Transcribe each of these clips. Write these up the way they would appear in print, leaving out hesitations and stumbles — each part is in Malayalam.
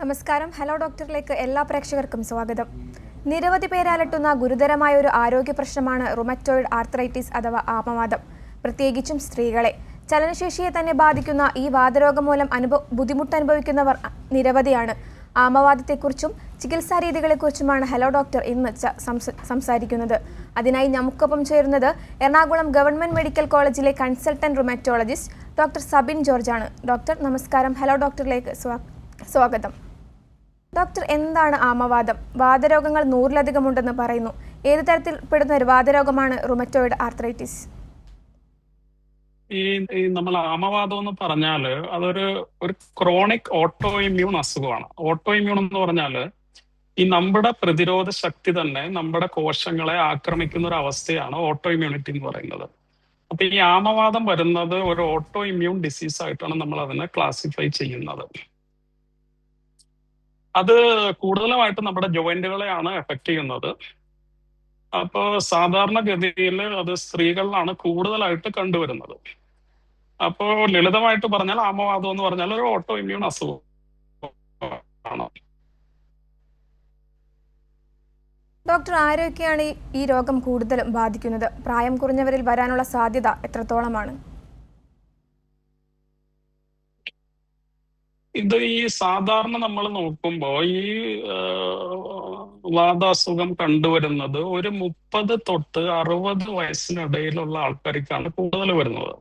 നമസ്കാരം. ഹലോ ഡോക്ടറിലേക്ക് എല്ലാ പ്രേക്ഷകർക്കും സ്വാഗതം. നിരവധി പേരെ അലട്ടുന്ന ഗുരുതരമായ ഒരു ആരോഗ്യ പ്രശ്നമാണ് റുമറ്റോയിഡ് ആർത്രൈറ്റിസ് അഥവാ ആമവാദം. പ്രത്യേകിച്ചും സ്ത്രീകളെ ചലനശേഷിയെ തന്നെ ബാധിക്കുന്ന ഈ വാതരോഗം മൂലം ബുദ്ധിമുട്ട് അനുഭവിക്കുന്നവർ നിരവധിയാണ്. ആമവാദത്തെക്കുറിച്ചും ചികിത്സാ രീതികളെക്കുറിച്ചുമാണ് ഹലോ ഡോക്ടർ ഇന്ന് സംസാരിക്കുന്നത്. അതിനായി നമുക്കൊപ്പം ചേരുന്നത് എറണാകുളം ഗവൺമെന്റ് മെഡിക്കൽ കോളേജിലെ consultant rheumatologist doctor Sabin George ആണ്. ഡോക്ടർ നമസ്കാരം. ഹലോ ഡോക്ടറിലേക്ക് സ്വാഗതം. ഡോക്ടർ, എന്താണ് ആമവാദം? വാതരോഗങ്ങൾ 100-ലധികം ഉണ്ടെന്ന് പറയുന്നു. ഏത് തരത്തിൽപ്പെടുന്ന ഒരു വാതരോഗമാണ് റുമറ്റോയിഡ് ആർത്രൈറ്റിസ്? ഈ നമ്മൾ ആമവാദം എന്ന് പറഞ്ഞാല് അതൊരു ക്രോണിക് ഓട്ടോ ഇമ്മ്യൂൺ അസുഖമാണ്. ഓട്ടോ ഇമ്മ്യൂൺ എന്ന് പറഞ്ഞാല് ഈ നമ്മുടെ പ്രതിരോധ ശക്തി തന്നെ നമ്മുടെ കോശങ്ങളെ ആക്രമിക്കുന്ന ഒരു അവസ്ഥയാണ് ഓട്ടോ ഇമ്മ്യൂണിറ്റി എന്ന് പറയുന്നത്. അപ്പൊ ഈ ആമവാദം വരുന്നത് ഒരു ഓട്ടോ ഇമ്മ്യൂൺ ഡിസീസ് ആയിട്ടാണ് നമ്മൾ അതിനെ ക്ലാസിഫൈ ചെയ്യുന്നത്. അത് കൂടുതലുമായിട്ട് നമ്മുടെ ജോയിന്റുകളെയാണ് എഫക്ട് ചെയ്യുന്നത്. അപ്പോൾ സാധാരണഗതിയിൽ അത് സ്ത്രീകളിലാണ് കൂടുതലായിട്ട് കണ്ടുവരുന്നത്. അപ്പോൾ ലളിതമായിട്ട് പറഞ്ഞാൽ ആമവാദം എന്ന് പറഞ്ഞാൽ ഒരു ഓട്ടോ ഇമ്മ്യൂൺ അസുഖമാണ്. ഡോക്ടർ, ആരൊക്കെയാണ് ഈ രോഗം കൂടുതലും ബാധിക്കുന്നത്? പ്രായം കുറഞ്ഞവരിൽ വരാനുള്ള സാധ്യത എത്രത്തോളമാണ്? ഇത് ഈ സാധാരണ നമ്മൾ നോക്കുമ്പോൾ ഈ വാതാസുഖം കണ്ടുവരുന്നത് ഒരു 30 തൊട്ട് 60 വയസ്സിനിടയിലുള്ള ആൾക്കാർക്കാണ് കൂടുതൽ വരുന്നത്.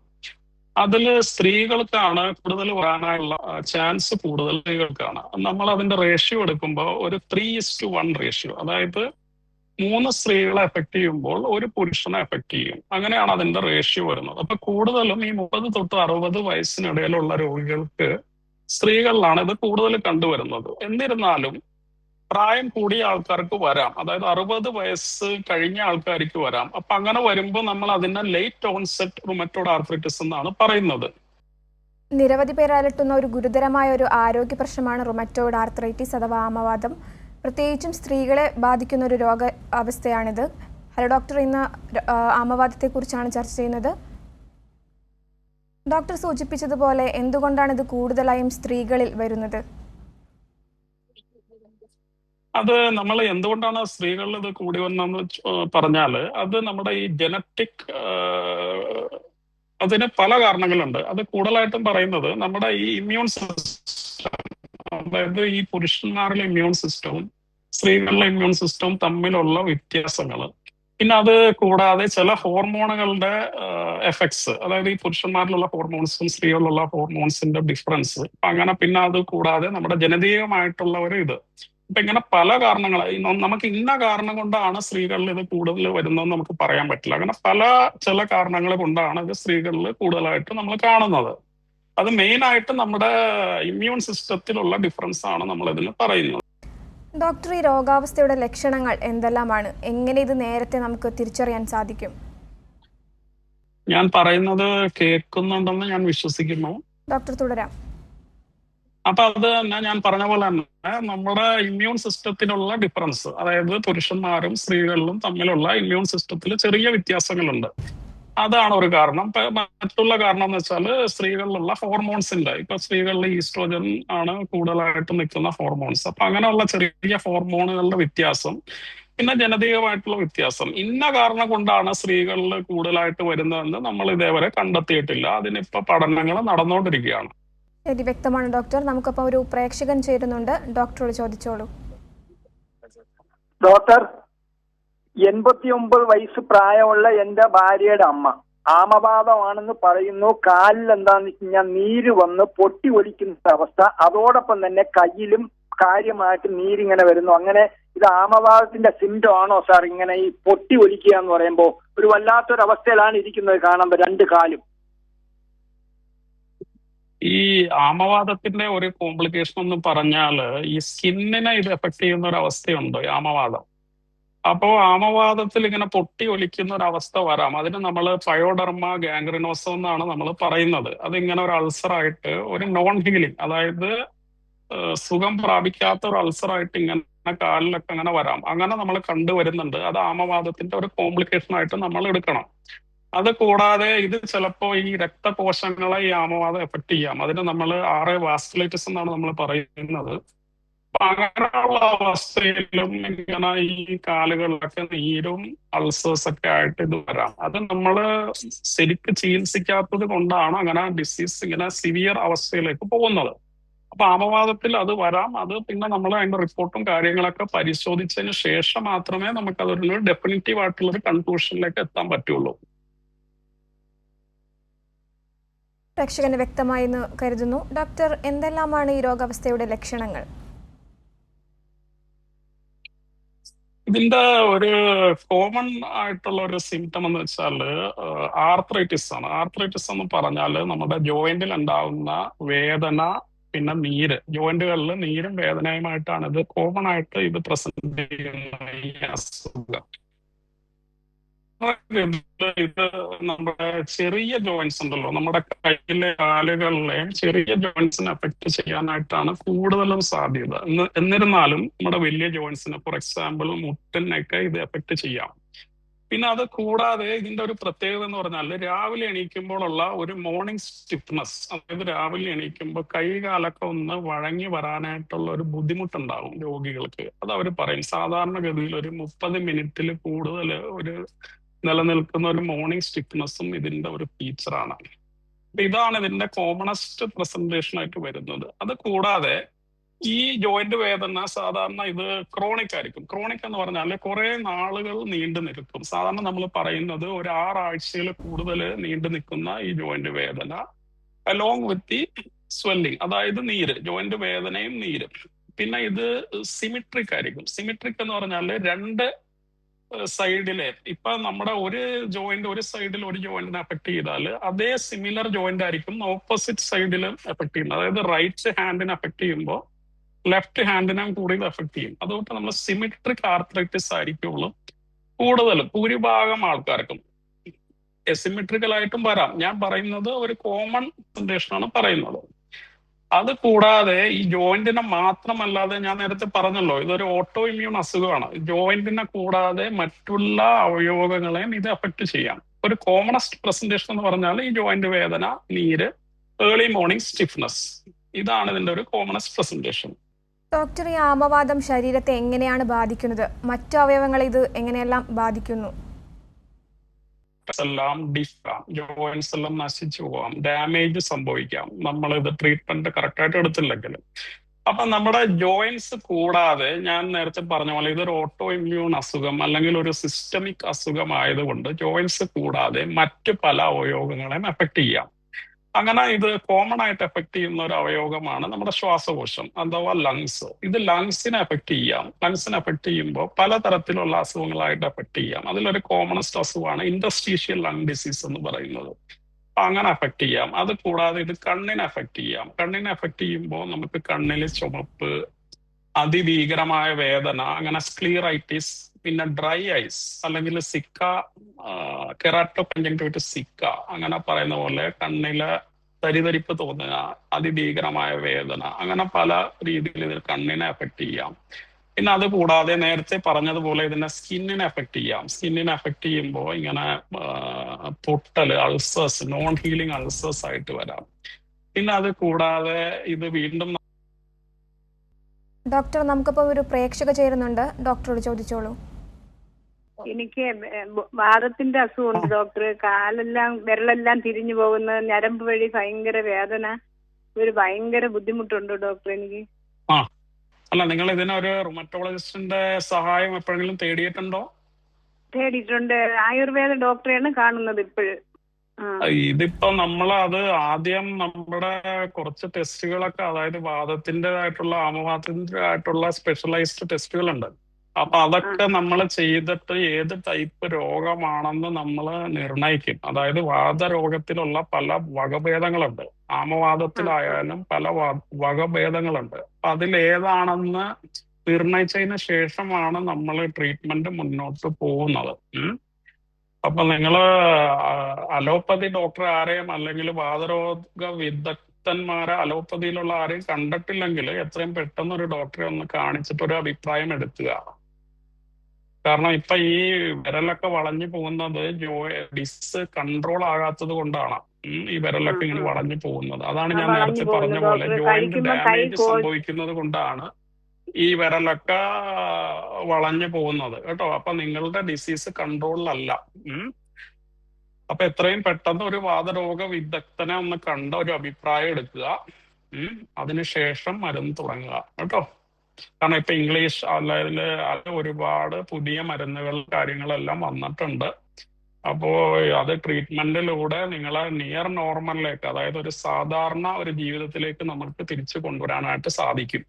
അതില് സ്ത്രീകൾക്കാണ് കൂടുതൽ വരാനായുള്ള ചാൻസ് കൂടുതൽ സ്ത്രീകൾക്കാണ്. നമ്മൾ അതിന്റെ റേഷ്യോ എടുക്കുമ്പോൾ ഒരു 3:1 റേഷ്യോ, അതായത് 3 സ്ത്രീകളെ എഫക്ട് ചെയ്യുമ്പോൾ ഒരു പുരുഷനെ എഫക്ട് ചെയ്യും. അങ്ങനെയാണ് അതിന്റെ റേഷ്യോ വരുന്നത്. അപ്പൊ കൂടുതലും ഈ 30 തൊട്ട് 60 വയസ്സിനിടയിലുള്ള രോഗികൾക്ക് സ്ത്രീകളിലാണ് ഇത് കൂടുതൽ കണ്ടുവരുന്നത്. എന്നിരുന്നാലും പ്രായം കൂടിയ ആൾക്കാർക്ക് വരാം, അതായത് 60 വയസ്സ് കഴിഞ്ഞ ആൾക്കാർക്ക് വരാം. അപ്പൊ അങ്ങനെ വരുമ്പോൾ നമ്മൾ അതിനെ ലേറ്റ് ഓൺസെറ്റ് റുമറ്റോയിഡ് ആർത്രൈറ്റിസ് എന്നാണ് പറയുന്നത്. നിരവധി പേരെ അലട്ടുന്ന ഒരു ഗുരുതരമായ ഒരു ആരോഗ്യ പ്രശ്നമാണ് റുമറ്റോയിഡ് ആർത്രൈറ്റിസ് അഥവാ ആമവാദം. പ്രത്യേകിച്ചും സ്ത്രീകളെ ബാധിക്കുന്ന ഒരു രോഗ അവസ്ഥയാണിത്. ഹലോ ഡോക്ടർ, ഇന്ന് ആമവാദത്തെക്കുറിച്ചാണ് ചർച്ച ചെയ്യുന്നത്. ഡോക്ടർ സൂചിപ്പിച്ചതുപോലെ എന്തുകൊണ്ടാണ് ഇത് കൂടുതലായും സ്ത്രീകളിൽ വരുന്നത്? അത് നമ്മൾ എന്തുകൊണ്ടാണ് സ്ത്രീകളിൽ ഇത് കൂടി വന്നെന്ന് പറഞ്ഞാല് അത് നമ്മുടെ ഈ ജനറ്റിക്, അതിന് പല കാരണങ്ങളുണ്ട്. അത് കൂടുതലായിട്ടും പറയുന്നത് നമ്മുടെ ഈ ഇമ്മ്യൂൺ സിസ്റ്റം, അതായത് ഈ പുരുഷന്മാരിലെ ഇമ്മ്യൂൺ സിസ്റ്റവും സ്ത്രീകളിലെ ഇമ്മ്യൂൺ സിസ്റ്റവും തമ്മിലുള്ള വ്യത്യാസങ്ങൾ. പിന്നെ അത് കൂടാതെ ചില ഹോർമോണുകളുടെ എഫക്ട്സ്, അതായത് ഈ പുരുഷന്മാരിലുള്ള ഹോർമോൺസും സ്ത്രീകളിലുള്ള ഹോർമോൺസിന്റെ ഡിഫറൻസ്. അങ്ങനെ പിന്നെ അത് കൂടാതെ നമ്മുടെ ജനതീയമായിട്ടുള്ള ഒരു ഇത്. അപ്പൊ ഇങ്ങനെ പല കാരണങ്ങൾ, നമുക്ക് ഇന്ന കാരണം കൊണ്ടാണ് സ്ത്രീകളിൽ ഇത് കൂടുതൽ വരുന്നതെന്ന് നമുക്ക് പറയാൻ പറ്റില്ല. അങ്ങനെ ചില കാരണങ്ങൾ കൊണ്ടാണ് ഇത് സ്ത്രീകളിൽ കൂടുതലായിട്ട് നമ്മൾ കാണുന്നത്. അത് മെയിൻ ആയിട്ട് നമ്മുടെ ഇമ്മ്യൂൺ സിസ്റ്റത്തിലുള്ള ഡിഫറൻസ് ആണ് നമ്മൾ ഇതിന് പറയുന്നത്. ഡോക്ടർ, ഈ രോഗാവസ്ഥയുടെ ലക്ഷണങ്ങൾ എന്തെല്ലാമാണ്? എങ്ങനെ ഇത് നേരത്തെ നമുക്ക് തിരിച്ചറിയാൻ സാധിക്കും? ഞാൻ പറയുന്നത് കേൾക്കുന്നുണ്ടെന്ന് ഞാൻ വിശ്വസിക്കുന്നു. ഡോക്ടർ തുടരാം. അപ്പൊ അത് തന്നെ ഞാൻ പറഞ്ഞ പോലെ തന്നെ നമ്മുടെ ഇമ്മ്യൂൺ സിസ്റ്റത്തിലുള്ള ഡിഫറൻസ്, അതായത് പുരുഷന്മാരും സ്ത്രീകളിലും തമ്മിലുള്ള ഇമ്മ്യൂൺ സിസ്റ്റത്തിൽ ചെറിയ വ്യത്യാസങ്ങളുണ്ട്. അതാണ് ഒരു കാരണം. മറ്റുള്ള കാരണം എന്ന് വെച്ചാൽ സ്ത്രീകളിലുള്ള ഹോർമോൺസിന്റെ, ഇപ്പൊ സ്ത്രീകളിൽ ഈസ്ട്രോജൻ ആണ് കൂടുതലായിട്ട് നിൽക്കുന്ന ഹോർമോൺസ്. അപ്പൊ അങ്ങനെയുള്ള ചെറിയ ഹോർമോണുകളുടെ വ്യത്യാസം, പിന്നെ ജനതീയമായിട്ടുള്ള വ്യത്യാസം. ഇന്ന കാരണം കൊണ്ടാണ് സ്ത്രീകളിൽ കൂടുതലായിട്ട് വരുന്നതെന്ന് നമ്മൾ ഇതേവരെ കണ്ടെത്തിയിട്ടില്ല. അതിനിപ്പോ പഠനങ്ങൾ നടന്നുകൊണ്ടിരിക്കുകയാണ്. ശരി, വ്യക്തമാണ് ഡോക്ടർ. നമുക്കപ്പോൾ ഒരു പ്രേക്ഷകൻ ചേരുന്നുണ്ട്. ഡോക്ടറോട് ചോദിച്ചോളൂ. ഡോക്ടർ, 89 വയസ്സ് പ്രായമുള്ള എന്റെ ഭാര്യയുടെ അമ്മ ആമവാദമാണെന്ന് പറയുന്നു. കാലിൽ എന്താന്ന് വെച്ച് കഴിഞ്ഞാൽ നീര് വന്ന് പൊട്ടി ഒലിക്കുന്ന അവസ്ഥ, അതോടൊപ്പം തന്നെ കയ്യിലും കാര്യമായിട്ട് നീരിങ്ങനെ വരുന്നു. അങ്ങനെ ഇത് ആമവാദത്തിന്റെ സിംറ്റം ആണോ സാർ? ഇങ്ങനെ ഈ പൊട്ടി ഒലിക്കുക എന്ന് പറയുമ്പോൾ ഒരു വല്ലാത്തൊരവസ്ഥയിലാണ് ഇരിക്കുന്നത് കാണുമ്പോൾ 2 കാലും. ഈ ആമവാദത്തിന്റെ ഒരു കോംപ്ലിക്കേഷൻ എന്ന് പറഞ്ഞാല് ഈ സ്കിന്നിനെ ഇത് എഫക്ട് ചെയ്യുന്ന ഒരു അവസ്ഥയുണ്ട് ആമവാദം. അപ്പോൾ ആമവാദത്തിൽ ഇങ്ങനെ പൊട്ടി ഒലിക്കുന്ന ഒരു അവസ്ഥ വരാം. അതിന് നമ്മൾ പയോഡർമ ഗാംഗ്രിനോസം എന്നാണ് നമ്മൾ പറയുന്നത്. അതിങ്ങനെ ഒരു അൾസറായിട്ട്, ഒരു നോൺ ഹീലിംഗ്, അതായത് സുഖം പ്രാപിക്കാത്ത ഒരു അൾസറായിട്ട് ഇങ്ങനെ കാലിലൊക്കെ അങ്ങനെ വരാം. അങ്ങനെ നമ്മൾ കണ്ടുവരുന്നുണ്ട്. അത് ആമവാദത്തിന്റെ ഒരു കോംപ്ലിക്കേഷൻ ആയിട്ട് നമ്മൾ എടുക്കണം. അത് കൂടാതെ ഇത് ചിലപ്പോൾ ഈ രക്തകോശങ്ങളെ ഈ ആമവാദം എഫക്ട് ചെയ്യാം. അതിന് നമ്മൾ വാസ്കുലൈറ്റിസ് എന്നാണ് നമ്മൾ പറയുന്നത്. അപ്പൊ അങ്ങനെയുള്ള അവസ്ഥയിലും ഇങ്ങനെ ഈ കാലുകളിലൊക്കെ നീരും അൾസേഴ്സ് ഒക്കെ ആയിട്ട് ഇത് വരാം. അത് നമ്മള് ശരിക്ക് ചികിത്സിക്കാത്തത് കൊണ്ടാണ് അങ്ങനെ ഡിസീസ് ഇങ്ങനെ സിവിയർ അവസ്ഥയിലേക്ക് പോകുന്നത്. അപ്പൊ ആമവാദത്തിൽ അത് വരാം. അത് പിന്നെ നമ്മൾ അതിന്റെ റിപ്പോർട്ടും കാര്യങ്ങളൊക്കെ പരിശോധിച്ചതിന് ശേഷം മാത്രമേ നമുക്ക് അതൊരു ഡെഫിനിറ്റീവ് ആയിട്ടുള്ള ഒരു കൺക്ലൂഷനിലേക്ക് എത്താൻ പറ്റുള്ളൂ. പ്രേക്ഷകന് വ്യക്തമായെന്ന് കരുതുന്നു. ഡോക്ടർ, എന്തെല്ലാമാണ് ഈ രോഗാവസ്ഥയുടെ ലക്ഷണങ്ങൾ? ഇതിന്റെ ഒരു കോമൺ ആയിട്ടുള്ള ഒരു സിംറ്റം എന്ന് വെച്ചാൽ ആർത്രൈറ്റിസ് ആണ്. ആർത്രൈറ്റിസ് എന്ന് പറഞ്ഞാൽ നമ്മുടെ ജോയിന്റിൽ ഉണ്ടാവുന്ന വേദന, പിന്നെ നീര്, ജോയിന്റുകളിൽ നീരും വേദനയുമായിട്ടാണ് ഇത് കോമൺ ആയിട്ട് ഇത് പ്രസന്റ് ചെയ്യുന്ന ഈ അസുഖം. ഇത് നമ്മുടെ ചെറിയ ജോയിന്റ്സ് ഉണ്ടല്ലോ, നമ്മുടെ കയ്യിലെ കാലുകളിലെയും ചെറിയ ജോയിന്റ്സിനെ അഫക്ട് ചെയ്യാനായിട്ടാണ് കൂടുതലും സാധ്യത. എന്നിരുന്നാലും നമ്മുടെ വലിയ ജോയിന്റ്സിന്, ഫോർ എക്സാമ്പിൾ മുട്ടിനൊക്കെ ഇത് എഫക്ട് ചെയ്യാം. പിന്നെ അത് കൂടാതെ ഇതിന്റെ ഒരു പ്രത്യേകത എന്ന് പറഞ്ഞാൽ രാവിലെ എണീക്കുമ്പോഴുള്ള ഒരു മോർണിംഗ് സ്റ്റിഫ്നെസ്, അതായത് രാവിലെ എണീക്കുമ്പോൾ കൈകാലൊക്കെ ഒന്ന് വഴങ്ങി വരാനായിട്ടുള്ള ഒരു ബുദ്ധിമുട്ടുണ്ടാവും രോഗികൾക്ക്. അത് അവർ പറയും. സാധാരണഗതിയിൽ ഒരു 30 മിനിറ്റിൽ കൂടുതൽ ഒരു നിലനിൽക്കുന്ന ഒരു മോർണിംഗ് സ്റ്റിഫ്നെസ്സും ഇതിന്റെ ഒരു ഫീച്ചറാണ്. ഇതാണ് ഇതിന്റെ കോമണസ്റ്റ് പ്രസന്റേഷൻ ആയിട്ട് വരുന്നത്. അത് കൂടാതെ ഈ ജോയിന്റ് വേദന സാധാരണ ഇത് ക്രോണിക് ആയിരിക്കും. ക്രോണിക് എന്ന് പറഞ്ഞാൽ കുറെ നാളുകൾ നീണ്ടു നിൽക്കും. സാധാരണ നമ്മൾ പറയുന്നത് ഒരു 6 ആഴ്ചയിൽ കൂടുതൽ നീണ്ടു നിൽക്കുന്ന ഈ ജോയിന്റ് വേദന അലോങ് വിത്ത് ദി സ്വെല്ലിങ്, അതായത് നീര്, ജോയിന്റ് വേദനയും നീരും. പിന്നെ ഇത് സിമിട്രിക് ആയിരിക്കും. സിമിട്രിക് എന്ന് പറഞ്ഞാൽ രണ്ട് സൈഡിലെ, ഇപ്പൊ നമ്മുടെ ഒരു ജോയിന്റ് ഒരു സൈഡിൽ ഒരു ജോയിന്റിനെ അഫക്ട് ചെയ്താൽ അതേ സിമിലർ ജോയിന്റ് ആയിരിക്കും ഓപ്പോസിറ്റ് സൈഡിലും എഫക്ട് ചെയ്യുന്നത്. അതായത് റൈറ്റ് ഹാൻഡിനെ അഫക്ട് ചെയ്യുമ്പോൾ ലെഫ്റ്റ് ഹാൻഡിനും കൂടി ഇത് എഫക്ട് ചെയ്യും. അതുകൊണ്ട് നമ്മൾ സിമിട്രിക് ആർത്രൈറ്റിസ് ആയിരിക്കുള്ളൂ കൂടുതലും ഭൂരിഭാഗം ആൾക്കാർക്കും. എസിമെട്രിക്കൽ ആയിട്ടും വരാം. ഞാൻ പറയുന്നത് ഒരു കോമൺ കണ്ടീഷനാണ് പറയുന്നത്. അത് കൂടാതെ ഈ ജോയിന്റിനെ മാത്രമല്ലാതെ, ഞാൻ നേരത്തെ പറഞ്ഞല്ലോ, ഇതൊരു ഓട്ടോ ഇമ്മ്യൂൺ അസുഖമാണ്. ജോയിന്റിനെ കൂടാതെ മറ്റുള്ള അവയവങ്ങളെയും ഇത് എഫക്ട് ചെയ്യാം. ഒരു കോമണസ്റ്റ് പ്രസന്റേഷൻ എന്ന് പറഞ്ഞാൽ ഈ ജോയിന്റ് വേദന, നീര്, ഏർലി മോർണിംഗ് സ്റ്റിഫ്നെസ്, ഇതാണ് ഇതിന്റെ ഒരു കോമണസ്റ്റ് പ്രസന്റേഷൻ. ഡോക്ടർ, ഈ ആമവാദം ശരീരത്തെ എങ്ങനെയാണ് ബാധിക്കുന്നത്? മറ്റു അവയവങ്ങളെ ഇത് എങ്ങനെയെല്ലാം ബാധിക്കുന്നു? എല്ലാം ഡിഫാം, ജോയിന്റ്സ് എല്ലാം നശിച്ചു പോവാം, ഡാമേജ് സംഭവിക്കാം നമ്മൾ ഇത് ട്രീറ്റ്മെന്റ് കറക്റ്റായിട്ട് എടുത്തില്ലെങ്കിൽ. അപ്പൊ നമ്മുടെ ജോയിന്റ്സ് കൂടാതെ, ഞാൻ നേരത്തെ പറഞ്ഞ പോലെ ഇതൊരു ഓട്ടോ ഇമ്മ്യൂൺ അസുഖം അല്ലെങ്കിൽ ഒരു സിസ്റ്റമിക് അസുഖമായതുകൊണ്ട് ജോയിന്റ്സ് കൂടാതെ മറ്റു പല അവയവങ്ങളെയും എഫക്ട് ചെയ്യാം. അങ്ങനെ ഇത് കോമൺ ആയിട്ട് എഫക്ട് ചെയ്യുന്ന ഒരു അവയവമാണ് നമ്മുടെ ശ്വാസകോശം അഥവാ ലങ്സ്. ഇത് ലങ്സിനെ എഫക്ട് ചെയ്യാം. ലങ്സിനെ എഫക്ട് ചെയ്യുമ്പോൾ പലതരത്തിലുള്ള അസുഖങ്ങളായിട്ട് എഫക്ട് ചെയ്യാം. അതിലൊരു കോമണസ്റ്റ് അസുഖമാണ് ഇന്റർസ്റ്റീഷ്യൽ ലങ് ഡിസീസ് എന്ന് പറയുന്നത്. അങ്ങനെ എഫക്ട് ചെയ്യാം. അത് കൂടാതെ ഇത് കണ്ണിനെ എഫക്ട് ചെയ്യാം. കണ്ണിനെ എഫക്ട് ചെയ്യുമ്പോൾ നമുക്ക് കണ്ണിൽ ചുമപ്പ്, അതിഭീകരമായ വേദന, അങ്ങനെ സ്ക്ലീറൈറ്റിസ്, പിന്നെ ഡ്രൈ ഐസ് അല്ലെങ്കിൽ സിക്ക, കെറാറ്റോകൺജങ്ക്റ്റിവിറ്റിസ് സിക്ക, അങ്ങനെ പറയുന്ന പോലെ കണ്ണില് തരിതരിപ്പ് തോന്നുക, അതിഭീകരമായ വേദന, അങ്ങനെ പല രീതിയിൽ ഇത് കണ്ണിനെ എഫക്ട് ചെയ്യാം. പിന്നെ അത് കൂടാതെ നേരത്തെ പറഞ്ഞതുപോലെ ഇതിനെ സ്കിന്നിനെ എഫക്ട് ചെയ്യാം. സ്കിന്നിനെ എഫക്ട് ചെയ്യുമ്പോൾ ഇങ്ങനെ പൊട്ടല്, അൾസേഴ്സ്, നോൺ ഹീലിംഗ് അൾസേഴ്സ് ആയിട്ട് വരാം. പിന്നെ അത് കൂടാതെ ഇത് വീണ്ടും. ഡോക്ടർ, നമുക്കിപ്പോൾ ഒരു പ്രേക്ഷക ചേരുന്നുണ്ട്, ഡോക്ടറോട് ചോദിച്ചോളൂ. എനിക്ക് വാദത്തിന്റെ അസുഖമുണ്ട് ഡോക്ടർ. കാലെല്ലാം വിരലെല്ലാം തിരിഞ്ഞു പോകുന്ന, ഞരമ്പ് വഴി ഭയങ്കര വേദന, ഒരു ഭയങ്കര ബുദ്ധിമുട്ടുണ്ട് ഡോക്ടർ എനിക്ക്. അല്ല, നിങ്ങൾ ഇതിനൊരു റുമറ്റോളജിസ്റ്റിന്റെ സഹായം എപ്പോഴെങ്കിലും തേടിയിട്ടുണ്ടോ? തേടിയിട്ടുണ്ട്. ആയുർവേദ ഡോക്ടറെയാണ് കാണുന്നത് ഇപ്പോഴും. ഇതിപ്പോ നമ്മൾ അത് ആദ്യം നമ്മുടെ കുറച്ച് ടെസ്റ്റുകളൊക്കെ, അതായത് വാദത്തിൻ്റെതായിട്ടുള്ള, ആമവാദത്തിൻ്റെതായിട്ടുള്ള സ്പെഷ്യലൈസ്ഡ് ടെസ്റ്റുകളുണ്ട്. അപ്പൊ അതൊക്കെ നമ്മൾ ചെയ്തിട്ട് ഏത് ടൈപ്പ് രോഗമാണെന്ന് നമ്മൾ നിർണയിക്കും. അതായത് വാദരോഗത്തിലുള്ള പല വകഭേദങ്ങളുണ്ട്, ആമവാദത്തിലായാലും പല വകഭേദങ്ങളുണ്ട്. അപ്പൊ അതിലേതാണെന്ന് നിർണയിച്ചതിന് ശേഷമാണ് നമ്മൾ ട്രീറ്റ്മെന്റ് മുന്നോട്ട് പോകുന്നത്. അപ്പൊ നിങ്ങള് അലോപ്പതി ഡോക്ടർ ആരെയും അല്ലെങ്കിൽ വാദരോഗ വിദഗ്ധന്മാരെ അലോപ്പതിയിലുള്ള ആരെയും കണ്ടിട്ടില്ലെങ്കിൽ എത്രയും പെട്ടെന്ന് ഒരു ഡോക്ടറെ ഒന്ന് കാണിച്ചിട്ട് ഒരു അഭിപ്രായം എടുക്കുക. കാരണം ഇപ്പൊ ഈ വിരലൊക്കെ വളഞ്ഞു പോകുന്നത് ഡിസ് കൺട്രോൾ ആകാത്തത് കൊണ്ടാണ് ഈ വിരലൊക്കെ ഇങ്ങനെ വളഞ്ഞു പോകുന്നത്. അതാണ് ഞാൻ നേരത്തെ പറഞ്ഞ പോലെ ജോയിന്റ് ഡാമേജ് സംഭവിക്കുന്നത് കൊണ്ടാണ് ഈ വിരലൊക്കെ വളഞ്ഞു പോകുന്നത് കേട്ടോ. അപ്പൊ നിങ്ങളുടെ ഡിസീസ് കൺട്രോളിലല്ല. അപ്പൊ എത്രയും പെട്ടെന്ന് ഒരു വാതരോഗ വിദഗ്ധനെ ഒന്ന് കണ്ട ഒരു അഭിപ്രായം എടുക്കുക. അതിനുശേഷം മരുന്ന് തുടങ്ങുക കേട്ടോ. കാരണം ഇപ്പൊ ഇംഗ്ലീഷ് അല്ലെങ്കിൽ അത് ഒരുപാട് പുതിയ മരുന്നുകൾ കാര്യങ്ങളെല്ലാം വന്നിട്ടുണ്ട്. അപ്പോ അത് ട്രീറ്റ്മെന്റിലൂടെ നിങ്ങളെ നിയർ നോർമലിലേക്ക്, അതായത് ഒരു സാധാരണ ഒരു ജീവിതത്തിലേക്ക് നമുക്ക് തിരിച്ചു കൊണ്ടുവരാനായിട്ട് സാധിക്കും.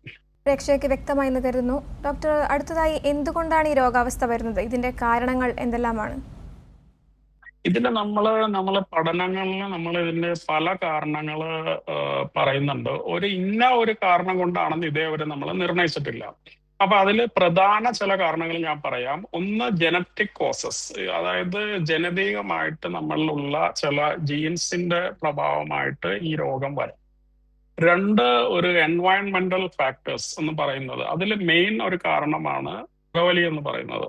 പ്രേക്ഷകർക്ക് വ്യക്തമായി എന്ന് കരുതുന്നു. ഡോക്ടർ, അടുത്തതായി എന്തുകൊണ്ടാണ് ഈ രോഗാവസ്ഥ വരുന്നത്? ഇതിന്റെ കാരണങ്ങൾ എന്തെല്ലാമാണ്? ഇതിന് നമ്മളെ പഠനങ്ങളിൽ നമ്മൾ ഇതിന്റെ പല കാരണങ്ങൾ പറയുന്നുണ്ട്. ഇന്ന ഒരു കാരണം കൊണ്ടാണെന്ന് ഇതേവരെ നമ്മൾ നിർണയിച്ചിട്ടില്ല. അപ്പൊ അതിൽ പ്രധാന ചില കാരണങ്ങൾ ഞാൻ പറയാം. ഒന്ന്, ജനറ്റിക് കോസസ്, അതായത് ജനതീയമായിട്ട് നമ്മളിലുള്ള ചില ജീൻസിന്റെ പ്രഭാവമായിട്ട് ഈ രോഗം വരാം. രണ്ട്, ഒരു എൻവയൺമെന്റൽ ഫാക്ടേഴ്സ് എന്ന് പറയുന്നത്. അതിൽ മെയിൻ ഒരു കാരണമാണ് പുകവലി എന്ന് പറയുന്നത്.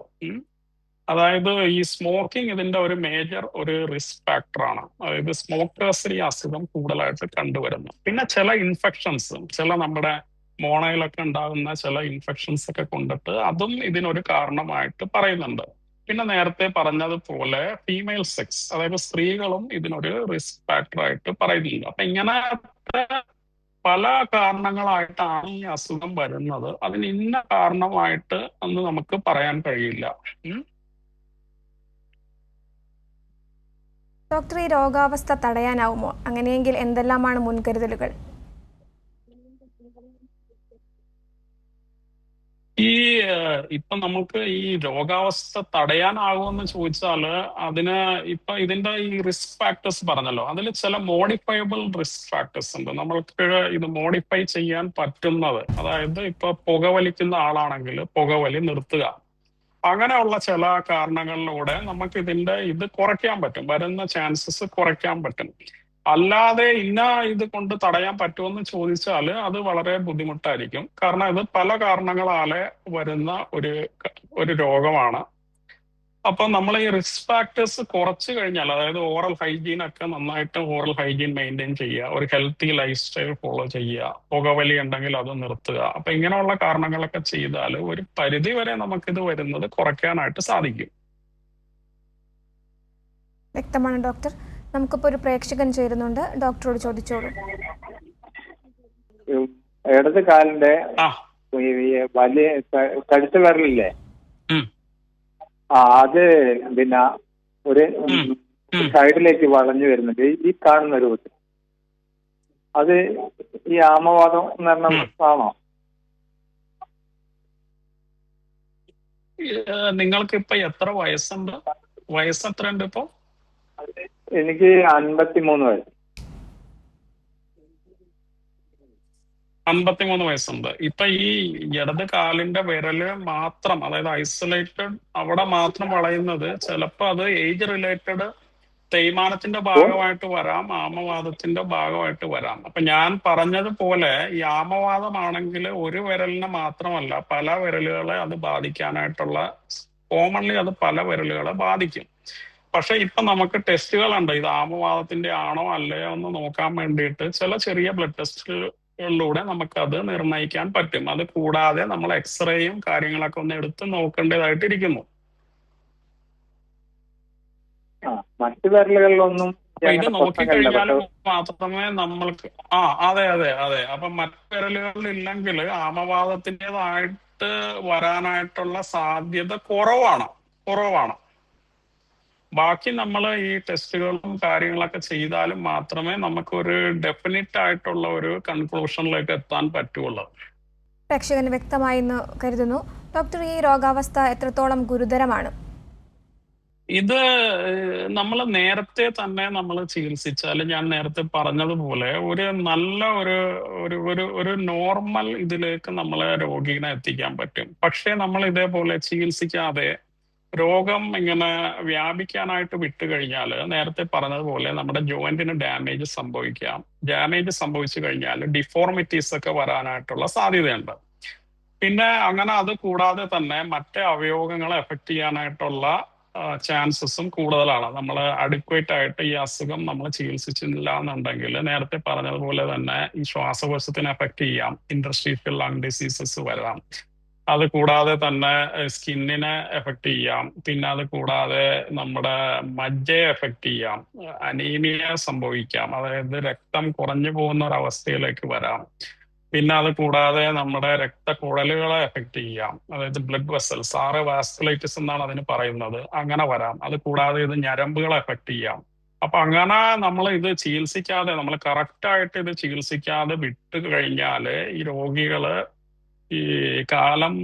അതായത് ഈ സ്മോക്കിംഗ് ഇതിന്റെ ഒരു മേജർ ഒരു റിസ്ക് ഫാക്ടറാണ്. അതായത് സ്മോക്കേഴ്സിന് ഈ അസുഖം കൂടുതലായിട്ട് കണ്ടുവരുന്നു. പിന്നെ ചില ഇൻഫെക്ഷൻസ്, ചില നമ്മുടെ മോണയിലൊക്കെ ഉണ്ടാകുന്ന ചില ഇൻഫെക്ഷൻസ് ഒക്കെ കൊണ്ടിട്ട് അതും ഇതിനൊരു കാരണമായിട്ട് പറയുന്നുണ്ട്. പിന്നെ നേരത്തെ പറഞ്ഞതുപോലെ ഫീമെയിൽ സെക്സ്, അതായത് സ്ത്രീകളും ഇതിനൊരു റിസ്ക് ഫാക്ടറായിട്ട് പറയുന്നുണ്ട്. അപ്പൊ ഇങ്ങനത്തെ പല കാരണങ്ങളായിട്ടാണ് ഈ അസുഖം വരുന്നത്. അതിന് ഇന്ന കാരണമായിട്ട് എന്ന് നമുക്ക് പറയാൻ കഴിയില്ല. ഡോക്ടർ, ഈ രോഗാവസ്ഥ തടയാനാവുമോ? അങ്ങനെയെങ്കിൽ എന്തെല്ലാമാണ് മുൻകരുതലുകൾ? ഇപ്പൊ നമുക്ക് ഈ രോഗാവസ്ഥ തടയാനാകുമെന്ന് ചോദിച്ചാല് ഇതിന്റെ ഈ റിസ്ക് ഫാക്ടേഴ്സ് പറഞ്ഞല്ലോ, അതിൽ ചില മോഡിഫയബിൾ റിസ്ക് ഫാക്ടേഴ്സ് ഉണ്ട്. നമ്മൾക്ക് ഇത് മോഡിഫൈ ചെയ്യാൻ പറ്റുന്നത്. അതായത് ഇപ്പൊ പുകവലിക്കുന്ന ആളാണെങ്കിൽ പുകവലി നിർത്തുക. അങ്ങനെയുള്ള ചില കാരണങ്ങളിലൂടെ നമുക്ക് ഇത് കുറയ്ക്കാൻ പറ്റും, വരുന്ന ചാൻസസ് കുറയ്ക്കാൻ പറ്റും. അല്ലാതെ ഇത് കൊണ്ട് തടയാൻ പറ്റുമെന്ന് ചോദിച്ചാൽ അത് വളരെ ബുദ്ധിമുട്ടായിരിക്കും. കാരണം ഇത് പല കാരണങ്ങളാലെ വരുന്ന ഒരു രോഗമാണ്. അപ്പൊ നമ്മൾ ഈ റിസ്ക് ഫാക്ടേഴ്സ് കുറച്ച് കഴിഞ്ഞാൽ, അതായത് ഓറൽ ഹൈജീൻ ഒക്കെ നന്നായിട്ട് ഓറൽ ഹൈജീൻ മെയിൻറ്റെയിൻ ചെയ്യുക, ഒരു ഹെൽത്തി ലൈഫ് സ്റ്റൈൽ ഫോളോ ചെയ്യുക, പുകവലി ഉണ്ടെങ്കിൽ അത് നിർത്തുക. അപ്പൊ ഇങ്ങനെയുള്ള കാരണങ്ങളൊക്കെ ചെയ്താൽ ഒരു പരിധി വരെ നമുക്കിത് വരുന്നത് കുറയ്ക്കാനായിട്ട് സാധിക്കും. വ്യക്തമാണ് ഡോക്ടർ. നമുക്കിപ്പോ ഒരു പ്രേക്ഷകൻ ചേരുന്നുണ്ട്, ഡോക്ടറോട് ചോദിച്ചോളൂ. ഇടത് കാലിന്റെ വലിയ കഴുത്ത് വിരലില്ലേ, അത് പിന്നെ ഒരു സൈഡിലേക്ക് വളഞ്ഞു വരുന്നുണ്ട്, ഈ കാണുന്ന രൂപത്തിൽ. അത് ഈ ആമവാദം എന്ന് പറഞ്ഞ ആണോ? നിങ്ങൾക്ക് ഇപ്പൊ എത്ര വയസ്സുണ്ട്? വയസ്സ് എത്ര ഉണ്ട് ഇപ്പൊ? എനിക്ക് 53 വയസ്സ്. 53 വയസ്സുണ്ട്. ഇപ്പൊ ഈ ഇടത് കാലിന്റെ വിരല് മാത്രം, അതായത് ഐസൊലേറ്റഡ് അവിടെ മാത്രം വളയുന്നത് ചിലപ്പോ അത് ഏജ് റിലേറ്റഡ് തേയ്മാനത്തിന്റെ ഭാഗമായിട്ട് വരാം, ആമവാദത്തിന്റെ ഭാഗമായിട്ട് വരാം. അപ്പൊ ഞാൻ പറഞ്ഞതുപോലെ ഈ ആമവാദമാണെങ്കിൽ ഒരു വിരലിനെ മാത്രമല്ല പല വിരലുകളെ അത് ബാധിക്കാനായിട്ടുള്ള, കോമൺലി അത് പല വിരലുകളെ ബാധിക്കും. പക്ഷെ ഇപ്പൊ നമുക്ക് ടെസ്റ്റുകളുണ്ട്, ഇത് ആമവാദത്തിന്റെ ആണോ അല്ലയോ എന്ന് നോക്കാൻ വേണ്ടിയിട്ട് ചില ചെറിയ ബ്ലഡ് ടെസ്റ്റുകളിലൂടെ നമുക്കത് നിർണ്ണയിക്കാൻ പറ്റും. അത് കൂടാതെ നമ്മൾ എക്സ്റേയും കാര്യങ്ങളൊക്കെ ഒന്ന് എടുത്ത് നോക്കേണ്ടതായിട്ടിരിക്കുന്നു. മറ്റു വിരലുകളിലൊന്നും ഇത് നോക്കിക്കഴിഞ്ഞാൽ മാത്രമേ നമ്മൾക്ക് അതെ. അപ്പൊ മറ്റു വിരലുകളിലില്ലെങ്കിൽ ആമവാദത്തിൻ്റെതായിട്ട് വരാനായിട്ടുള്ള സാധ്യത കുറവാണ്. ബാക്കി നമ്മൾ ഈ ടെസ്റ്റുകളും കാര്യങ്ങളൊക്കെ ചെയ്താലും മാത്രമേ നമുക്കൊരു ഡെഫിനിറ്റ് ആയിട്ടുള്ള ഒരു കൺക്ലൂഷനിലേക്ക് എത്താൻ പറ്റുള്ളൂ. പ്രേക്ഷകന് വ്യക്തമായി എന്ന് കരുതുന്നു. ഡോക്ടർ, ഈ രോഗാവസ്ഥ എത്രത്തോളം ഗുരുതരമാണ്? ഇത് നമ്മൾ നേരത്തെ തന്നെ നമ്മൾ ചികിത്സിച്ചാൽ, ഞാൻ നേരത്തെ പറഞ്ഞതുപോലെ ഒരു നല്ല ഒരു നോർമൽ ഇതിലേക്ക് നമ്മളെ രോഗിനെ എത്തിക്കാൻ പറ്റും. പക്ഷേ നമ്മൾ ഇതേപോലെ ചികിത്സിക്കാതെ രോഗം ഇങ്ങനെ വ്യാപിക്കാനായിട്ട് വിട്ടുകഴിഞ്ഞാൽ നേരത്തെ പറഞ്ഞതുപോലെ നമ്മുടെ ജോയിന്റിന് ഡാമേജ് സംഭവിക്കാം. ഡാമേജ് സംഭവിച്ചു കഴിഞ്ഞാൽ ഡിഫോർമിറ്റീസ് ഒക്കെ വരാനായിട്ടുള്ള സാധ്യതയുണ്ട്. പിന്നെ അങ്ങനെ അത് കൂടാതെ തന്നെ മറ്റേ അവയവങ്ങളെ എഫക്ട് ചെയ്യാനായിട്ടുള്ള ചാൻസസും കൂടുതലാണ്. നമ്മൾ അഡിക്വേറ്റ് ആയിട്ട് ഈ അസുഖം നമ്മൾ ചികിത്സിച്ചില്ല എന്നുണ്ടെങ്കിൽ നേരത്തെ പറഞ്ഞതുപോലെ തന്നെ ഈ ശ്വാസകോശത്തിനെ എഫക്ട് ചെയ്യാം, ഇന്റർസ്റ്റീഷ്യൽ ലങ് ഡിസീസസ് വരാം. അത് കൂടാതെ തന്നെ സ്കിന്നിനെ എഫക്ട് ചെയ്യാം. പിന്നെ അത് കൂടാതെ നമ്മുടെ മജ്ജയെ എഫക്ട് ചെയ്യാം, അനീമിയ സംഭവിക്കാം, അതായത് രക്തം കുറഞ്ഞു പോകുന്ന ഒരു അവസ്ഥയിലേക്ക് വരാം. പിന്നെ അത് കൂടാതെ നമ്മുടെ രക്തക്കുഴലുകളെ എഫക്ട് ചെയ്യാം, അതായത് ബ്ലഡ് വെസൽസ്, വാസ്കുലൈറ്റിസ് എന്നാണ് അതിന് പറയുന്നത്, അങ്ങനെ വരാം. അത് കൂടാതെ ഇത് ഞരമ്പുകളെ എഫക്ട് ചെയ്യാം. അപ്പൊ അങ്ങനെ നമ്മൾ ഇത് ചികിത്സിക്കാതെ, നമ്മൾ കറക്റ്റായിട്ട് ഇത് ചികിത്സിക്കാതെ വിട്ടു കഴിഞ്ഞാല് ഈ രോഗികള് ഈ കാലം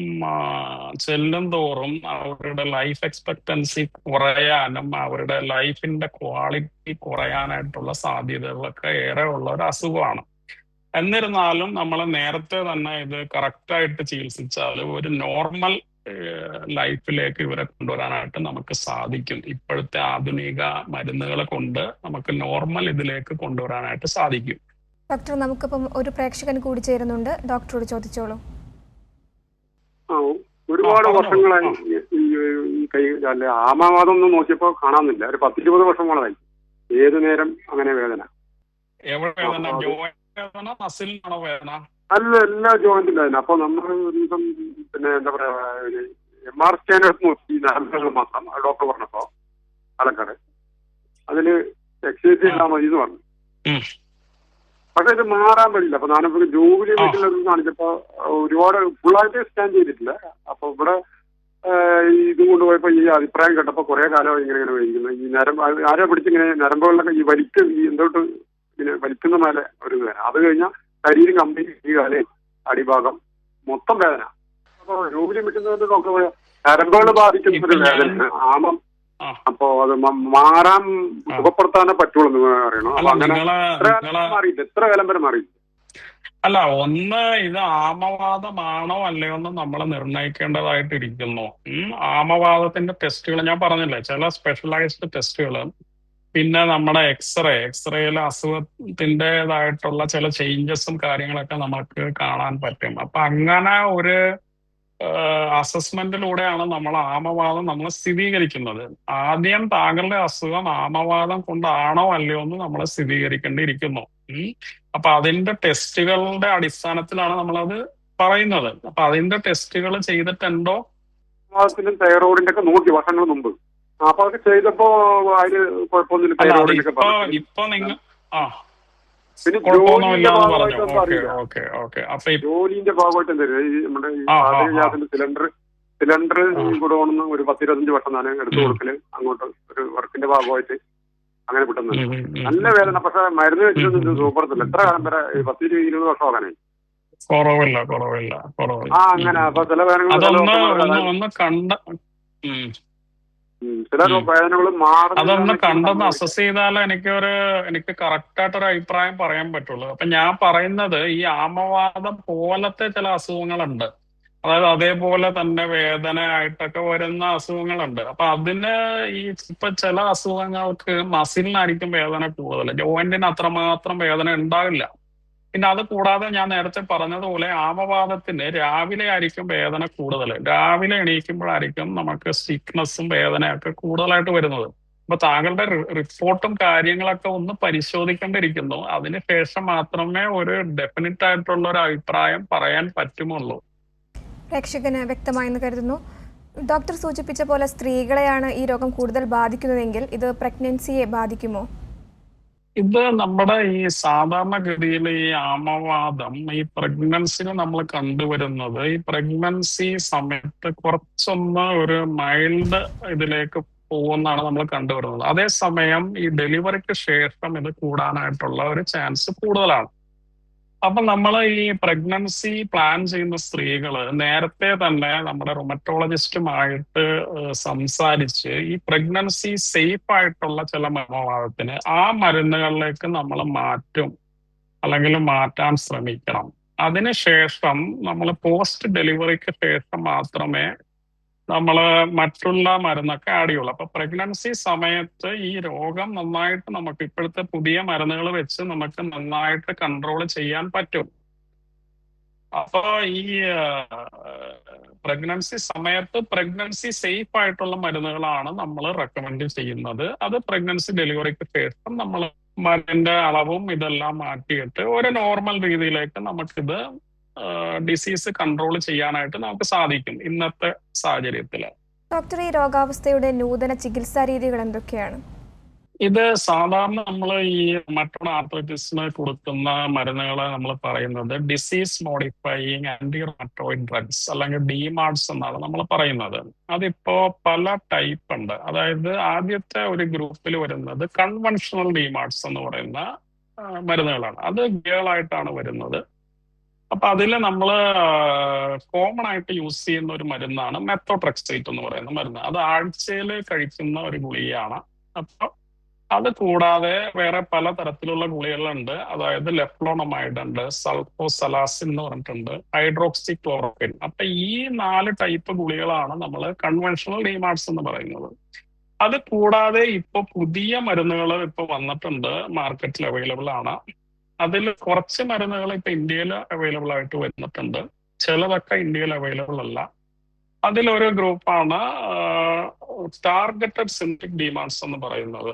ചെല്ലും തോറും അവരുടെ ലൈഫ് എക്സ്പെക്ടൻസി കുറയാനും അവരുടെ ലൈഫിന്റെ ക്വാളിറ്റി കുറയാനായിട്ടുള്ള സാധ്യതകളൊക്കെ ഏറെ ഉള്ള ഒരു അസുഖമാണ്. എന്നിരുന്നാലും നമ്മൾ നേരത്തെ തന്നെ ഇത് കറക്റ്റായിട്ട് ചികിത്സിച്ചാൽ ഒരു നോർമൽ ലൈഫിലേക്ക് ഇവരെ കൊണ്ടുവരാനായിട്ട് നമുക്ക് സാധിക്കും. ഇപ്പോഴത്തെ ആധുനിക മരുന്നുകളെ കൊണ്ട് നമുക്ക് നോർമൽ ഇതിലേക്ക് കൊണ്ടുവരാനായിട്ട് സാധിക്കും. ഡോക്ടർ, നമുക്കിപ്പം ഒരു പ്രേക്ഷകൻ കൂടി ചേരുന്നുണ്ട്, ഡോക്ടറോട് ചോദിച്ചോളൂ. ഒരുപാട് വർഷങ്ങളായി ഈ കൈ അല്ലെ ആമവാദം ഒന്നും നോക്കിയപ്പോ കാണാനില്ല. ഒരു 10-20 വർഷങ്ങളായി ഏതു നേരം അങ്ങനെ വേദന. അല്ല, എല്ലാ ജോയിന്റിലും വേദന. അപ്പൊ നമ്മൾ ഒരു ദിവസം പിന്നെ എന്താ പറയാ MR സ്കാൻ നോക്കി 4 മാസം ഡോക്ടർ പറഞ്ഞപ്പോ പാലക്കാട് അതില് എക്സസൈസ് ചെയ്താൽ മതി എന്ന് പറഞ്ഞു. പക്ഷെ ഇത് മാറാൻ പറ്റില്ല. അപ്പൊ ഞാനിപ്പോ ജോലി കാണിച്ചപ്പോ ഒരുപാട് ഫുള്ളായിട്ട് സ്കാൻ ചെയ്തിട്ടില്ല. അപ്പൊ ഇവിടെ ഇത് കൊണ്ടുപോയപ്പോ ഈ അഭിപ്രായം കേട്ടപ്പോ കുറെ കാലം ഇങ്ങനെ ഇരിക്കുന്നു. ഈ ആരോ പിടിച്ചിങ്ങനെ നരമ്പുകളിലൊക്കെ ഈ എന്തോട്ട് ഇങ്ങനെ വലിക്കുന്ന മേലെ ഒരു വേദന. അത് കഴിഞ്ഞാൽ ശരീരം കംപ്ലീറ്റ് ഈ കാലേ അടിഭാഗം മൊത്തം വേദന. അപ്പൊ രോഗി വിട്ടുന്നത് ഡോക്ടർ നരമ്പുകൾ ബാധിക്കുന്ന ഒരു വേദന ആമം. അപ്പൊ അത് മാറാൻ സുഖപ്പെടുത്താനേ പറ്റുള്ളൂ എന്ന് പറയണോ? അപ്പൊ അങ്ങനെ മാറിയില്ല, എത്ര കാലം വരെ മാറിയില്ല. അല്ല, ഒന്ന് ഇത് ആമവാദമാണോ അല്ലയോ എന്ന് നമ്മൾ നിർണ്ണയിക്കേണ്ടതായിട്ടിരിക്കുന്നു. ആമവാദത്തിന്റെ ടെസ്റ്റുകൾ ഞാൻ പറഞ്ഞില്ലേ, ചില സ്പെഷ്യലൈസ്ഡ് ടെസ്റ്റുകൾ, പിന്നെ നമ്മുടെ എക്സ്റേയിൽ അസുഖത്തിൻ്റെതായിട്ടുള്ള ചില ചേഞ്ചസും കാര്യങ്ങളൊക്കെ നമുക്ക് കാണാൻ പറ്റും. അപ്പൊ അങ്ങനെ ഒരു അസസ്മെന്റിലൂടെയാണ് നമ്മൾ ആമവാദം നമ്മൾ സ്ഥിരീകരിക്കുന്നത്. ആദ്യം താങ്കളുടെ അസുഖം ആമവാദം കൊണ്ടാണോ അല്ലയോ എന്ന് നമ്മൾ സ്ഥിരീകരിക്കേണ്ടിയിരിക്കുന്നു. അപ്പൊ അതിന്റെ ടെസ്റ്റുകളുടെ അടിസ്ഥാനത്തിലാണ് നമ്മളത് പറയുന്നത്. അപ്പൊ അതിന്റെ ടെസ്റ്റുകൾ ചെയ്തിട്ടുണ്ടോ? തൈറോയിഡിന്റെ ഒക്കെ നോക്കി വർഷങ്ങൾ മുമ്പ്. അപ്പൊ അതൊക്കെ ചെയ്തപ്പോ അതിന് കുഴപ്പമൊന്നുമില്ല. ഇപ്പൊ നിങ്ങൾ പിന്നെ ജോലിന്റെ ഭാഗമായിട്ട് നമ്മുടെ പാചകഗ്യാസിന്റെ സിലിണ്ടർ കൊടുക്കണമെന്ന് ഒരു 10-25 വർഷം ഞാൻ എടുത്തു കൊടുക്കല് അങ്ങോട്ട് ഒരു വർക്കിന്റെ ഭാഗമായിട്ട് അങ്ങനെ കിട്ടുന്നത്. നല്ല വേദന. പക്ഷെ മരുന്ന് വെച്ചിട്ടൊന്നും സുഖപ്പെടുത്തില്ല. എത്ര കാലം വരെ 10-20 വർഷം ആകാനായി. കുറവില്ല. അങ്ങനെ അപ്പൊ ചില വേദനകൾ അതൊന്ന് കണ്ടെന്ന് അസസ് ചെയ്താലേ എനിക്ക് കറക്റ്റായിട്ടൊരു അഭിപ്രായം പറയാൻ പറ്റുള്ളൂ. അപ്പൊ ഞാൻ പറയുന്നത് ഈ ആമവാദം പോലത്തെ ചില അസുഖങ്ങളുണ്ട്, അതായത് അതേപോലെ തന്നെ വേദനയായിട്ടൊക്കെ വരുന്ന അസുഖങ്ങളുണ്ട്. അപ്പൊ അതിന് ഇപ്പൊ ചില അസുഖങ്ങൾക്ക് മസിലിനായിരിക്കും വേദന കൂടുതൽ, ജോയിന്റിന് അത്രമാത്രം വേദന ഉണ്ടാവില്ല. പിന്നെ അത് കൂടാതെ ഞാൻ നേരത്തെ പറഞ്ഞതുപോലെ ആമവാദത്തിന് രാവിലെ ആയിരിക്കും വേദന കൂടുതൽ. രാവിലെ എണീക്കുമ്പോഴായിരിക്കും നമുക്ക് സ്റ്റിക്നെസ്സും വേദനയൊക്കെ കൂടുതലായിട്ട് വരുന്നത്. അപ്പൊ താങ്കളുടെ റിപ്പോർട്ടും കാര്യങ്ങളൊക്കെ ഒന്ന് പരിശോധിക്കേണ്ടിയിരിക്കുന്നു. അതിനുശേഷം മാത്രമേ ഒരു ഡെഫിനറ്റ് ആയിട്ടുള്ള ഒരു അഭിപ്രായം പറയാൻ പറ്റുമുള്ളൂ. പ്രേക്ഷകന് വ്യക്തമായെന്ന് കരുതുന്നു. ഡോക്ടർ സൂചിപ്പിച്ച പോലെ സ്ത്രീകളെയാണ് ഈ രോഗം കൂടുതൽ ബാധിക്കുന്നതെങ്കിൽ ഇത് പ്രഗ്നൻസിയെ ബാധിക്കുമോ? ഇത് നമ്മുടെ ഈ സാധാരണഗതിയിൽ ഈ ആമവാദം ഈ പ്രഗ്നൻസിന് നമ്മൾ കണ്ടുവരുന്നത് ഈ പ്രഗ്നൻസി സമയത്ത് കുറച്ചൊന്ന് ഒരു മൈൽഡ് ഇതിലേക്ക് പോകുന്നതാണ് നമ്മൾ കണ്ടുവരുന്നത്. അതേസമയം ഈ ഡെലിവറിക്ക് ശേഷം ഇത് കൂടാനായിട്ടുള്ള ഒരു ചാൻസ് കൂടുതലാണ്. അപ്പൊ നമ്മൾ ഈ പ്രഗ്നൻസി പ്ലാൻ ചെയ്യുന്ന സ്ത്രീകള് നേരത്തെ തന്നെ നമ്മുടെ റുമറ്റോളജിസ്റ്റുമായിട്ട് സംസാരിച്ച് ഈ പ്രഗ്നൻസി സേഫ് ആയിട്ടുള്ള ചില ആമവാദത്തിന് ആ മരുന്നുകളിലേക്ക് നമ്മൾ മാറ്റും, അല്ലെങ്കിൽ മാറ്റാൻ ശ്രമിക്കണം. അതിനുശേഷം നമ്മൾ പോസ്റ്റ് ഡെലിവറിക്ക് ശേഷം മാത്രമേ നമ്മൾ മറ്റുള്ള മരുന്നൊക്കെ ആഡ് ചെയ്യുള്ളൂ. അപ്പൊ പ്രഗ്നൻസി സമയത്ത് ഈ രോഗം നന്നായിട്ട് നമുക്ക് ഇപ്പോഴത്തെ പുതിയ മരുന്നുകൾ വെച്ച് നമുക്ക് നന്നായിട്ട് കൺട്രോൾ ചെയ്യാൻ പറ്റും. അപ്പൊ ഈ പ്രഗ്നൻസി സമയത്ത് പ്രഗ്നൻസി സേഫ് ആയിട്ടുള്ള മരുന്നുകളാണ് നമ്മൾ റെക്കമെൻഡ് ചെയ്യുന്നത്. അത് പ്രഗ്നൻസി ഡെലിവറിക്ക് ശേഷം നമ്മൾ മരുന്നിന്റെ അളവും ഇതെല്ലാം മാറ്റിയിട്ട് ഒരു നോർമൽ രീതിയിലേക്ക് നമുക്കിത് ഡിസീസ് കൺട്രോൾ ചെയ്യാനായിട്ട് നമുക്ക് സാധിക്കും ഇന്നത്തെ സാഹചര്യത്തിൽ. ഡോക്ടർ, ഈ രോഗാവസ്ഥയുടെ നൂതന ചികിത്സാ രീതികൾ എന്തൊക്കെയാണ്? ഇത് സാധാരണ നമ്മൾ ഈ റുമറ്റോയ്ഡ് ആർത്രൈറ്റിസിന് കൊടുക്കുന്ന മരുന്നുകളെ നമ്മൾ പറയുന്നത് disease modifying anti rheumatoid drugs അല്ലെങ്കിൽ ഡിമാർഡ്സ് എന്നാണ് നമ്മൾ പറയുന്നത്. അതിപ്പോ പല ടൈപ്പ് ഉണ്ട്. അതായത് ആദ്യത്തെ ഒരു ഗ്രൂപ്പിൽ വരുന്നത് കൺവെൻഷണൽ ഡിമാർഡ്സ് എന്ന് പറയുന്ന മരുന്നുകളാണ്. അത് ഗേളായിട്ടാണ് വരുന്നത്. അപ്പൊ അതിൽ നമ്മൾ കോമൺ ആയിട്ട് യൂസ് ചെയ്യുന്ന ഒരു മരുന്നാണ് മെത്തോട്രെക്സേറ്റ് എന്ന് പറയുന്ന മരുന്ന്. അത് ആഴ്ചയിൽ കഴിക്കുന്ന ഒരു ഗുളികയാണ്. അപ്പൊ അത് കൂടാതെ വേറെ പല തരത്തിലുള്ള ഗുളികകളുണ്ട്. അതായത് ലെഫ്ലോണമൈഡ് ഉണ്ട്, സൾഫോസലാസിൻ എന്ന് പറഞ്ഞിട്ടുണ്ട്, ഹൈഡ്രോക്സി ക്ലോറോക്വിൻ. അപ്പൊ ഈ 4 ടൈപ്പ് ഗുളികളാണ് നമ്മൾ കൺവെൻഷണൽ ഡിമാർഡ്സ് എന്ന് പറയുന്നത്. അത് കൂടാതെ ഇപ്പൊ പുതിയ മരുന്നുകൾ ഇപ്പൊ വന്നിട്ടുണ്ട്, മാർക്കറ്റിൽ അവൈലബിൾ ആണ്. അതിൽ കുറച്ച് മരുന്നുകൾ ഇപ്പൊ ഇന്ത്യയിൽ അവൈലബിൾ ആയിട്ട് വന്നിട്ടുണ്ട്, ചിലതൊക്കെ ഇന്ത്യയിൽ അവൈലബിൾ അല്ല. അതിലൊരു ഗ്രൂപ്പാണ് ടാർഗറ്റഡ് സിന്തറ്റിക് ഡിമാർഡ്സ് എന്ന് പറയുന്നത്.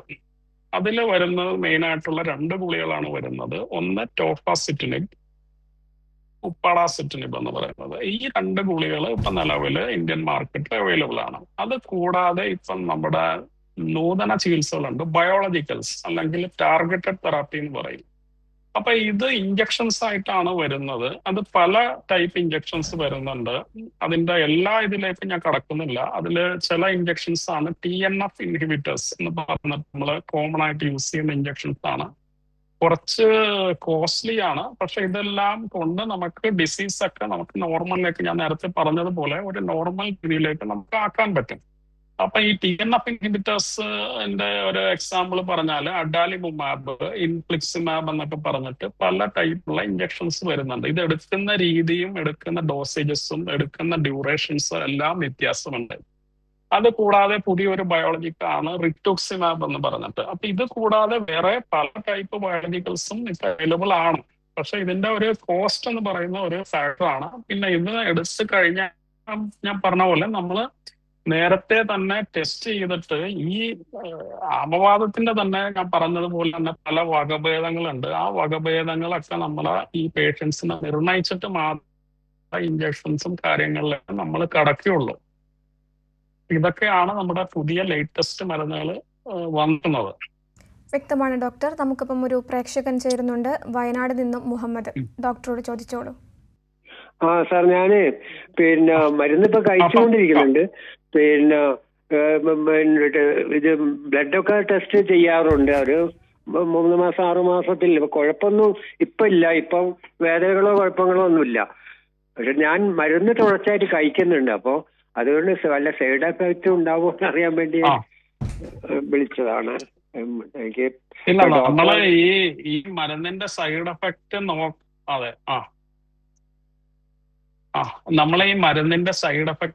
അതിൽ വരുന്നത് മെയിൻ ആയിട്ടുള്ള 2 ഗുളികളാണ് വരുന്നത്. ഒന്ന് ടോഫാസിറ്റിനിബ്, ഉപ്പാഡാസിറ്റിനിബ് എന്ന് പറയുന്നത്. ഈ 2 ഗുളികൾ ഇപ്പൊ നിലവിൽ ഇന്ത്യൻ മാർക്കറ്റിൽ അവൈലബിൾ ആണ്. അത് കൂടാതെ ഇപ്പം നമ്മുടെ നൂതന ചികിത്സകളുണ്ട്, ബയോളജിക്കൽസ് അല്ലെങ്കിൽ ടാർഗറ്റഡ് തെറാപ്പി എന്ന് പറയും. അപ്പൊ ഇത് ഇഞ്ചക്ഷൻസ് ആയിട്ടാണ് വരുന്നത്. അത് പല ടൈപ്പ് ഇഞ്ചക്ഷൻസ് വരുന്നുണ്ട്. അതിന്റെ എല്ലാ ഇതിലേക്കും ഞാൻ കടക്കുന്നില്ല. അതിൽ ചില ഇഞ്ചക്ഷൻസ് ആണ് TNF ഇൻഹിബിറ്റേഴ്സ് എന്ന് പറഞ്ഞിട്ട് നമ്മൾ കോമൺ ആയിട്ട് യൂസ് ചെയ്യുന്ന ഇഞ്ചക്ഷൻസ് ആണ്. കുറച്ച് കോസ്റ്റ്ലി ആണ്. പക്ഷെ ഇതെല്ലാം കൊണ്ട് നമുക്ക് ഡിസീസ് ഒക്കെ നമുക്ക് നോർമലിലേക്ക്, ഞാൻ നേരത്തെ പറഞ്ഞതുപോലെ ഒരു നോർമൽ രീതിയിലേക്ക് നമുക്ക് ആക്കാൻ പറ്റും. അപ്പൊ ഈ TNF ഇൻഹിബിറ്റേഴ്സിന്റെ ഒരു എക്സാമ്പിൾ പറഞ്ഞാൽ അഡാലിമുമാബ്, ഇൻഫ്ലിക്സിമാബ് എന്നൊക്കെ പറഞ്ഞിട്ട് പല ടൈപ്പുള്ള ഇഞ്ചക്ഷൻസ് വരുന്നുണ്ട്. ഇത് എടുക്കുന്ന രീതിയും എടുക്കുന്ന ഡോസേജസും എടുക്കുന്ന ഡ്യൂറേഷൻസും എല്ലാം വ്യത്യാസമുണ്ട്. അത് കൂടാതെ പുതിയൊരു ബയോളജിക്കാണ് റിറ്റുക്സിമാബ് എന്ന് പറഞ്ഞിട്ട്. അപ്പൊ ഇത് കൂടാതെ വേറെ പല ടൈപ്പ് ബയോളജിക്കൽസും ഇപ്പൊ അവൈലബിൾ ആണ്. പക്ഷെ ഇതിന്റെ ഒരു കോസ്റ്റ് എന്ന് പറയുന്ന ഒരു ഫാക്ടറാണ്. പിന്നെ ഇത് എടുത്തു കഴിഞ്ഞാൽ ഞാൻ പറഞ്ഞ പോലെ നമ്മൾ നേരത്തെ തന്നെ ടെസ്റ്റ് ചെയ്തിട്ട് ഈ ആമവാദത്തിന്റെ തന്നെ ഞാൻ പറഞ്ഞതുപോലെ തന്നെ പല വകഭേദങ്ങളുണ്ട്. ആ വകഭേദങ്ങളൊക്കെ നമ്മൾ ഈ പേഷ്യൻസിനെ നിർണയിച്ചിട്ട് മാത്രം ഇഞ്ചക്ഷൻസും കാര്യങ്ങളിലൊക്കെ നമ്മൾ കടക്കുകയുള്ളൂ. ഇതൊക്കെയാണ് നമ്മുടെ പുതിയ ലേറ്റസ്റ്റ് മരുന്നുകൾ വന്നത്. വ്യക്തമാണ് ഡോക്ടർ. നമുക്കിപ്പം ഒരു പ്രേക്ഷകൻ ചേരുന്നുണ്ട്, വയനാട് നിന്നും മുഹമ്മദ്. ഡോക്ടറോട് ചോദിച്ചോളൂ. സാർ, ഞാന് മരുന്നിപ്പോ കഴിച്ചുകൊണ്ടിരിക്കുന്നുണ്ട്. ഇത് ബ്ലഡൊക്കെ ടെസ്റ്റ് ചെയ്യാറുണ്ട്. ഒരു 3 മാസം 6 മാസത്തിൽ കുഴപ്പമൊന്നും ഇപ്പൊ ഇല്ല. ഇപ്പം വേദനകളോ കുഴപ്പങ്ങളോ ഒന്നുമില്ല. പക്ഷെ ഞാൻ മരുന്ന് തുടർച്ചയായിട്ട് കഴിക്കുന്നുണ്ട്. അപ്പൊ അതുകൊണ്ട് വല്ല സൈഡ് എഫക്റ്റ് ഉണ്ടാവുമോ എന്ന് അറിയാൻ വേണ്ടി വിളിച്ചതാണ്. എനിക്ക് ഇല്ല, നമ്മള് ഈ മരുന്നിന്റെ സൈഡ് എഫക്റ്റ് അതെ നമ്മളെ ഈ മരുന്നിന്റെ സൈഡ് എഫക്റ്റ്